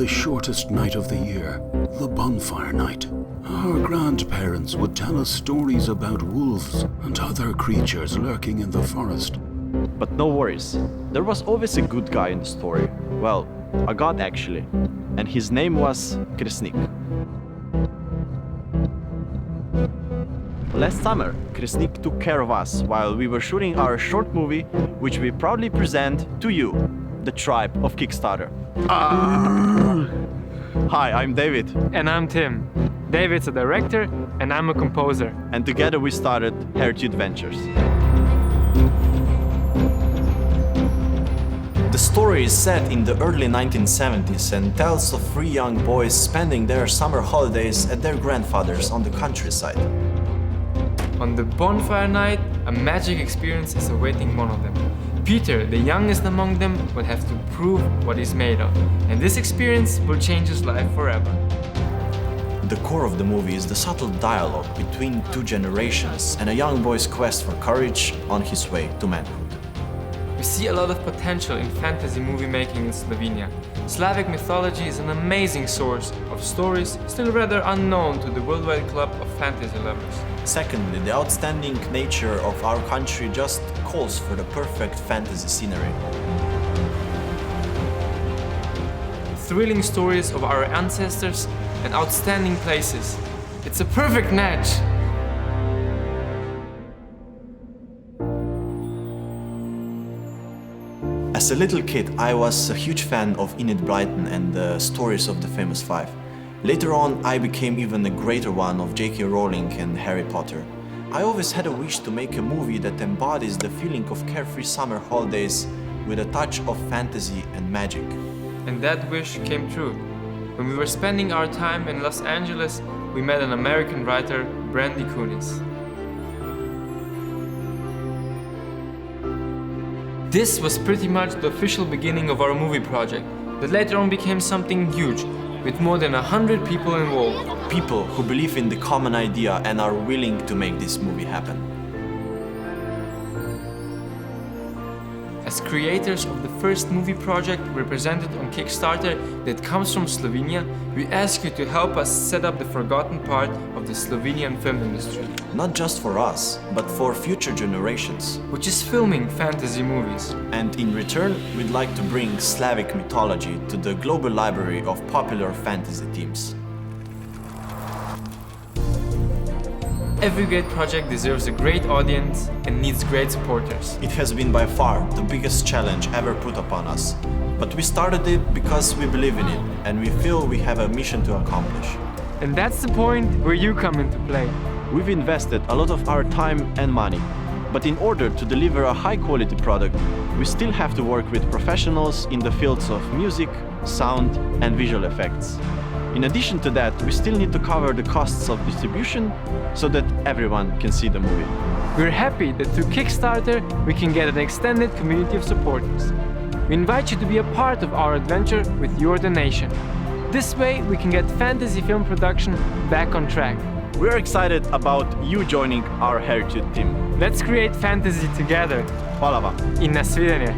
the shortest night of the year, the bonfire night. Our grandparents would tell us stories about wolves and other creatures lurking in the forest. But no worries, there was always a good guy in the story. Well, a god actually. And his name was Kresnik. Last summer, Kresnik took care of us while we were shooting our short movie, which we proudly present to you, the tribe of Kickstarter. Hi, I'm David. And I'm Tim. David's a director, and I'm a composer. And together we started Heritage Ventures. The story is set in the early 1970s and tells of three young boys spending their summer holidays at their grandfather's on the countryside. On the bonfire night, a magic experience is awaiting one of them. Peter, the youngest among them, will have to prove what he's made of, and this experience will change his life forever. The core of the movie is the subtle dialogue between two generations and a young boy's quest for courage on his way to manhood. We see a lot of potential in fantasy movie making in Slovenia. Slavic mythology is an amazing source of stories still rather unknown to the worldwide club of fantasy lovers. Secondly, the outstanding nature of our country just calls for the perfect fantasy scenery. Thrilling stories of our ancestors and outstanding places. It's a perfect match! As a little kid, I was a huge fan of Enid Blyton and the stories of the famous five. Later on, I became even a greater one of J.K. Rowling and Harry Potter. I always had a wish to make a movie that embodies the feeling of carefree summer holidays with a touch of fantasy and magic. And that wish came true. When we were spending our time in Los Angeles, we met an American writer, Brandy Kunis. This was pretty much the official beginning of our movie project, that later on became something huge, with more than 100 people involved. People who believe in the common idea and are willing to make this movie happen. As creators of the first movie project represented on Kickstarter that comes from Slovenia, we ask you to help us set up the forgotten part of the Slovenian film industry. Not just for us, but for future generations. Which is filming fantasy movies. And in return, we'd like to bring Slavic mythology to the global library of popular fantasy themes. Every great project deserves a great audience and needs great supporters. It has been by far the biggest challenge ever put upon us. But we started it because we believe in it, and we feel we have a mission to accomplish. And that's the point where you come into play. We've invested a lot of our time and money, but in order to deliver a high-quality product, we still have to work with professionals in the fields of music, sound, and visual effects. In addition to that, we still need to cover the costs of distribution so that everyone can see the movie. We're happy that through Kickstarter we can get an extended community of supporters. We invite you to be a part of our adventure with your donation. This way we can get fantasy film production back on track. We're excited about you joining our Heritage team. Let's create fantasy together. Hvala vam. I na svidenje.